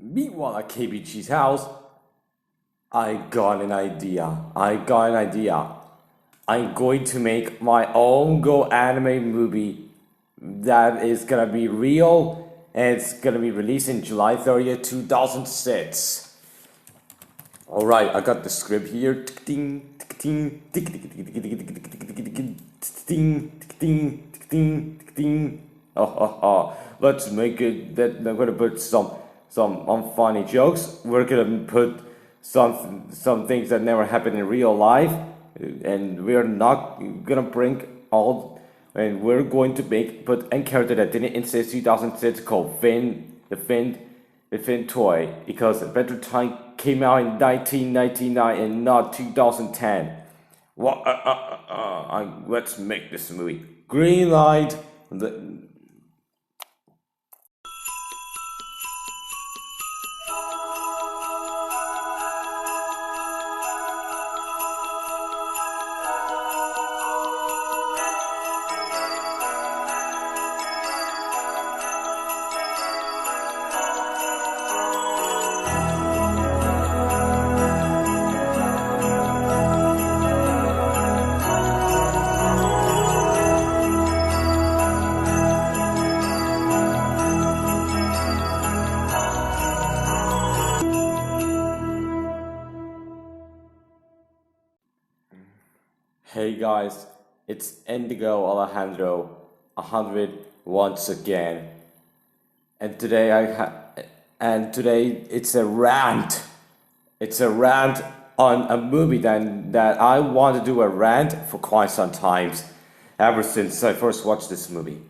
Meanwhile, at KBG's house, I got an idea. I'm going to make my own GoAnimate movie that is gonna be real, and it's gonna be released in July 30th, 2006. Alright, I got the script here. Let's make it that I'm gonna put some funny jokes. We're gonna put some things that never happened in real life, and we're not gonna bring all, and we're going to put a character that didn't exist 2006 called Finn, the Finn toy, because Adventure Time came out in 1999 and not 2010. What? Let's make this movie. Green light. Hey guys, it's Indigo Alejandro 100 once again, and today it's a rant. It's a rant on a movie that I want to do a rant for quite some times, ever since I first watched this movie.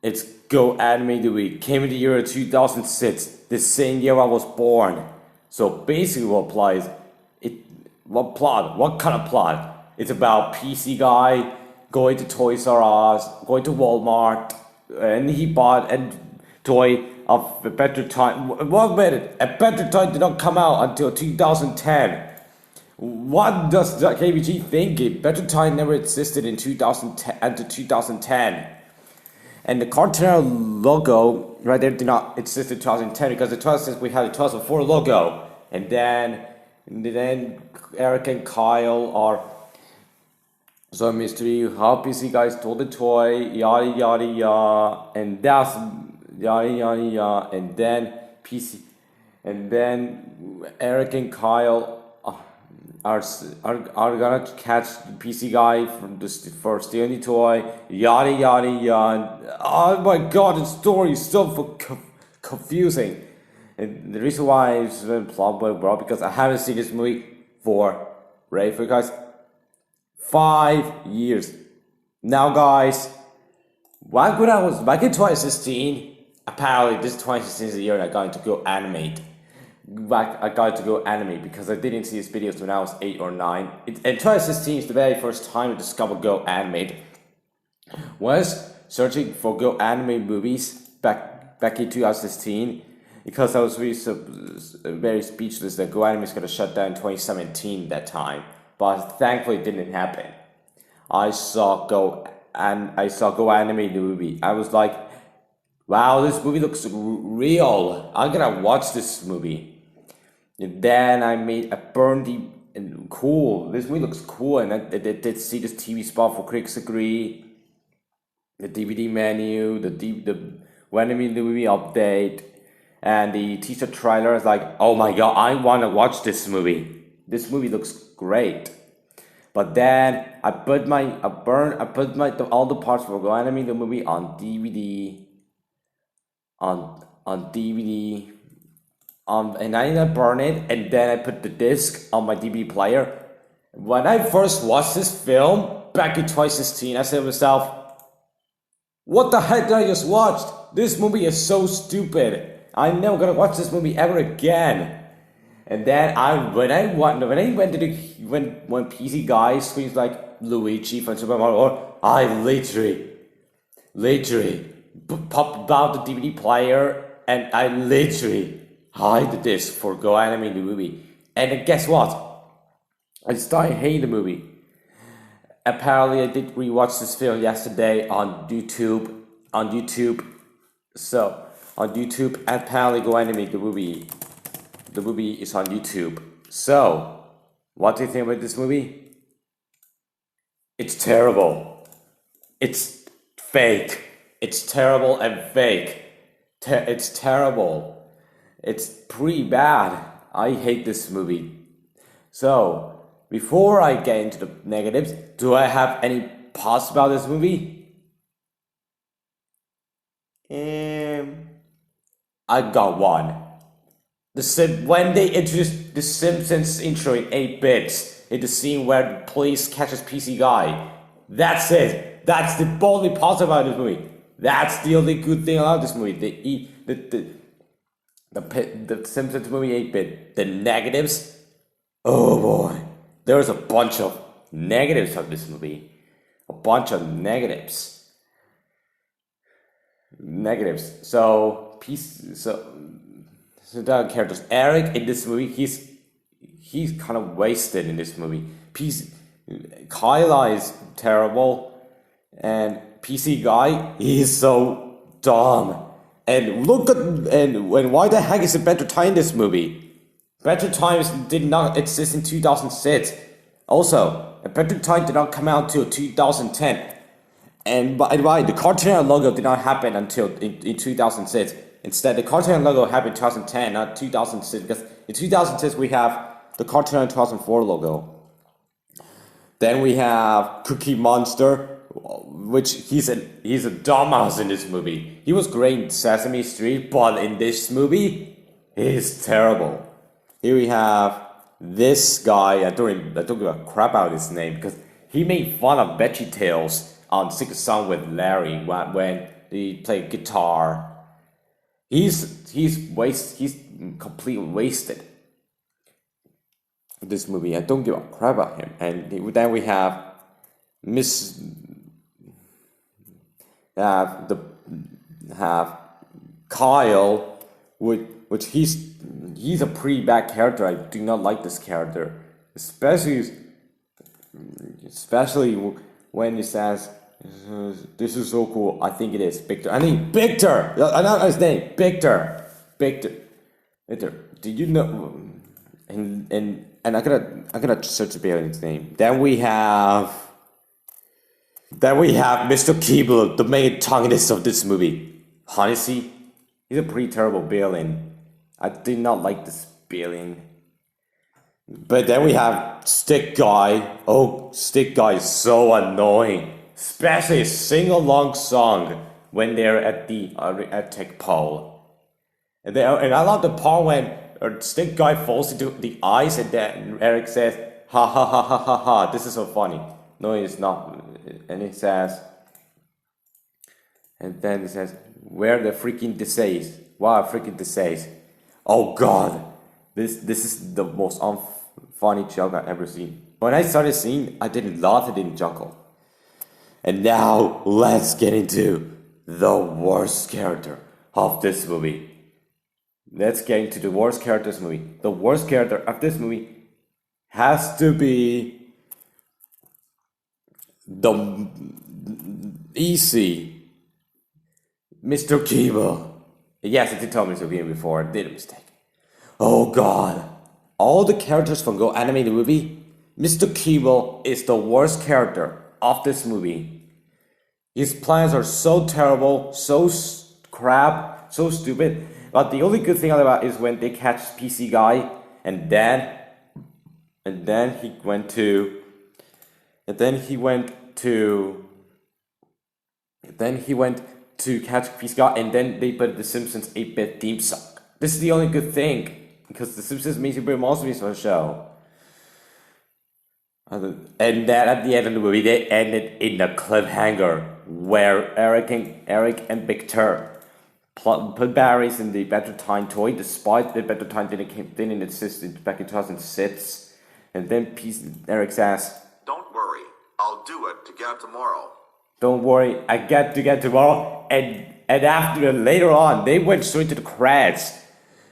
It's GoAnimate the Week. Came in the year 2006, the same year I was born. So basically what kind of plot? It's about PC guy going to Toys R Us, going to Walmart, and he bought a toy of Adventure Time. 1 minute, Adventure Time did not come out until 2010. What does the KBG think? Adventure Time never existed in 2010 until 2010. And the cartoon logo right there did not exist in 2010 because we had the 2004 logo. And then Eric and Kyle are some mystery how PC guys stole the toy, yada yada yada, and that's yada yada yada, and then Eric and Kyle are gonna catch the PC guy for stealing the toy, yada yada yada. Oh my god, the story is so confusing. And the reason why it's been plot bro, because I haven't seen this movie for, ready for guys, 5 years. Now guys, back when I was back in 2016, apparently this 2016 is the year I got into GoAnimate. I got to GoAnimate because I didn't see his videos when I was 8 or 9. And 2016 is the very first time I discovered GoAnimate. Was searching for GoAnimate movies back in 2016 because I was really very speechless that GoAnimate is gonna shut down in 2017 that time. But thankfully it didn't happen. I saw GoAnimate the movie. I was like, wow, this movie looks real. I'm gonna watch this movie. And then I made a burn and cool. This movie looks cool, and I did see this TV spot for Critics Agree, the DVD menu, when I mean the movie update, and the teaser trailer. Is like, oh my god, I want to watch this movie. This movie looks great. But then I put all the parts for GoAnimate the movie on DVD. On DVD. And I didn't burn it, and then I put the disc on my DVD player. When I first watched this film back in 2016, I said to myself, what the heck did I just watch? This movie is so stupid. I'm never gonna watch this movie ever again. And then when PC guy screams like Luigi from Super Mario, I literally popped out the DVD player, and I literally hide the disc for GoAnimate the movie. And then guess what? I started hating the movie. Apparently, I did rewatch this film yesterday on YouTube. on YouTube. So on YouTube, apparently GoAnimate the movie is on YouTube. So what do you think about this movie? It's terrible. It's fake. It's terrible and fake. It's terrible. It's pretty bad. I hate this movie. So, before I get into the negatives, do I have any pause about this movie? I got one. When they introduced the Simpsons intro in 8 bits, in the scene where the police catches PC guy, that's it. That's the only positive about this movie. That's the only good thing about this movie. The Simpsons movie 8-bit. The negatives, oh boy, there's a bunch of negatives of this movie. A bunch of negatives. So the characters. Eric in this movie, he's kind of wasted in this movie. Kyla is terrible, and PC guy, he's so dumb. And why the heck is it Better Time in this movie? Better Times did not exist in 2006. Also, Better Time did not come out until 2010. And by the way, the Cartoon logo did not happen until in 2006. Instead, the Cartoon logo happened in 2010, not 2006. Because in 2006 we have the Cartoon 2004 logo. Then we have Cookie Monster, which he's a dumbass in this movie. He was great in Sesame Street, but in this movie, he's terrible. Here we have this guy. I don't give a crap about his name because he made fun of VeggieTales on Sing a Song with Larry when he played guitar. He's completely wasted. This movie, I don't give a crap about him. And then we have have Kyle, which he's a pretty bad character. I do not like this character, especially when he says, "This is so cool." I think it is Victor. I mean Victor. I know his name. Victor. Did you know? And I gotta search the alien's name. Then we have Mr. Keeble, the main antagonist of this movie. Honestly, he's a pretty terrible villain. I did not like this villain. But then we have Stick Guy. Oh, Stick Guy is so annoying. Especially a sing-along song when they're at the tech pole. And I love the part when Stick Guy falls into the ice and then Eric says, "Ha ha ha ha ha ha, this is so funny." No, it's not. And it says, "Where the freaking disease? Wow, freaking disease." Oh god, this is the most funny joke I've ever seen. When I started seeing, I didn't laugh, I didn't chuckle. And now let's get into the worst character of this movie. Let's get into the worst character of this movie. The worst character of this movie has to be the easy Mr. Keeble. Yes, I did tell Mr. Keeble before. I did a mistake. Oh god. All the characters from GoAnimate the movie, Mr. Keeble is the worst character of this movie. His plans are so terrible, so crap, so stupid. But the only good thing about it is when they catch PC guy, and then he went to catch PC guy, and then they put the Simpsons 8-bit theme song. This is the only good thing because the Simpsons makes you bring monsters for the show. And then at the end of the movie, they ended in a cliffhanger where Eric and Victor put batteries in the Better Time toy, despite the Better Time didn't exist back in 2006. And then Eric says, "Don't worry, I'll do it to get tomorrow." "Don't worry, I get to get tomorrow." And after later on, they went straight to the credits,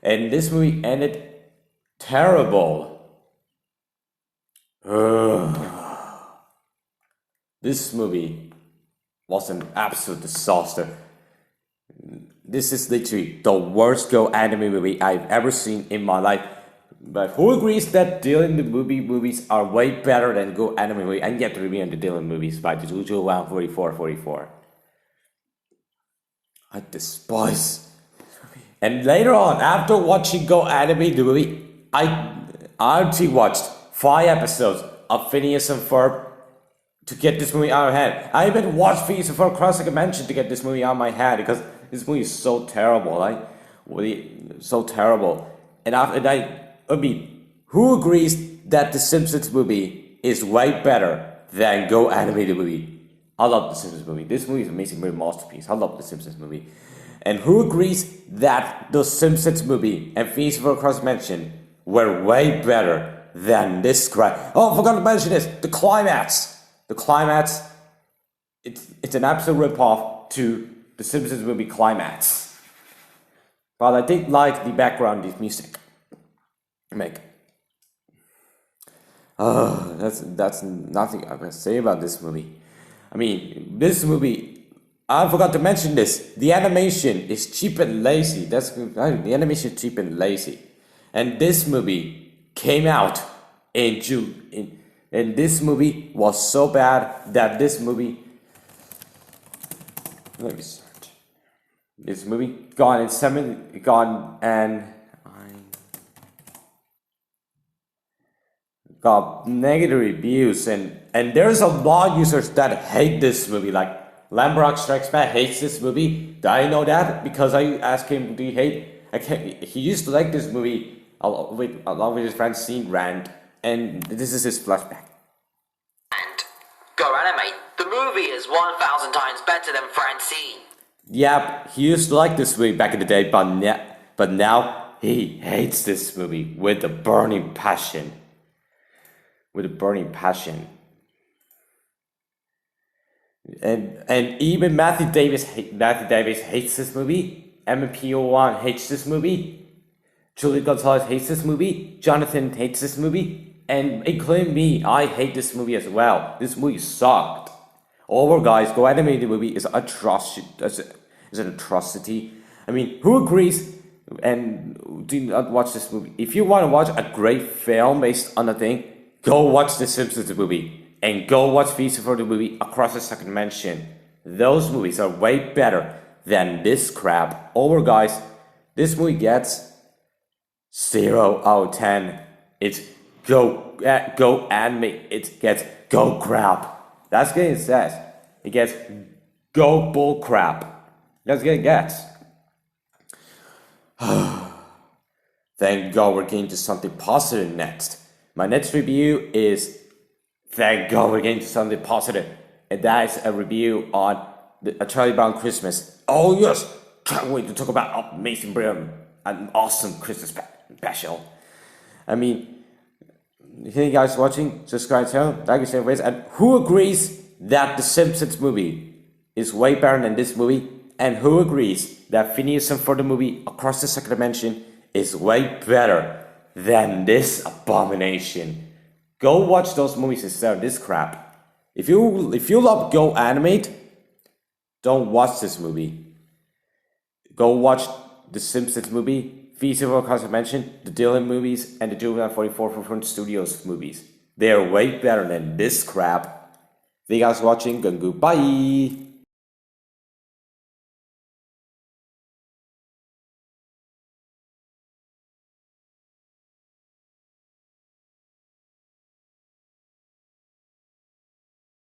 and this movie ended terrible. This movie was an absolute disaster. This is literally the worst GoAnimate movie I've ever seen in my life. But who agrees that Dylan the movies are way better than GoAnimate movie? And get to review on the Dylan movies by the Juju 14444. I despise. And later on, after watching GoAnimate the movie, I actually watched 5 episodes of Phineas and Ferb to get this movie out of my head. I even watched Phineas and Ferb Cross Dimension to get this movie out of my head because this movie is so terrible, like really so terrible. And after that, I mean, who agrees that the Simpsons movie is way better than GoAnimate the movie? I love the Simpsons movie. This movie is an amazing masterpiece. I love the Simpsons movie. And who agrees that the Simpsons movie and Phineas and Ferb Cross Dimension were way better than this crap? Oh, I forgot to mention this. The climax. The climax. It's an absolute ripoff to the Simpsons movie climax. But I did like the background music. That's nothing I can say about this movie. I mean, this movie, I forgot to mention this. The animation is cheap and lazy. The animation is cheap and lazy. And this movie came out in June. And this movie was so bad that this movie, let me search. This movie got negative reviews, and there's a lot of users that hate this movie. Like Lambrock Strikes Back hates this movie. I know that because I asked him, do you hate? He used to like this movie along with his friend seen Rant, and this is his flashback. And GoAnimate, the movie is 1,000 times better than Francine. Yep, he used to like this movie back in the day, but now he hates this movie with a burning passion. With a burning passion. And even Matthew Davis hates this movie. MP01 hates this movie. Julie Gonzalez hates this movie. Jonathan hates this movie. And including me, I hate this movie as well. This movie sucked. Overall, guys, GoAnimate the movie is an atrocity. I mean, who agrees and do not watch this movie? If you want to watch a great film based on a thing, go watch the Simpsons movie and go watch Phineas and Ferb the movie Across the Second Dimension. Those movies are way better than this crap. Overall, guys, this movie gets 0 out of 10. It's GoAnimate. It gets go crap. That's what it says. It gets go bull crap. That's what it gets. Thank God we're getting to something positive next. My next review is, thank God we're getting to something positive. And that is a review on A Charlie Brown Christmas. Oh yes! Can't wait to talk about amazing, brilliant, and awesome Christmas special. I mean, if you guys watching, subscribe to the channel, like and share with, and who agrees that the Simpsons movie is way better than this movie? And who agrees that Phineas and Ferb the movie Across the Second Dimension is way better than this abomination? Go watch those movies instead of this crap. If you love GoAnimate, don't watch this movie. Go watch the Simpsons movie, Phineas and Ferb Across the Dimension, the Dylan movies, and the Juvenile 44 from Front Studios movies. They are way better than this crap. Thank you guys for watching, and goodbye.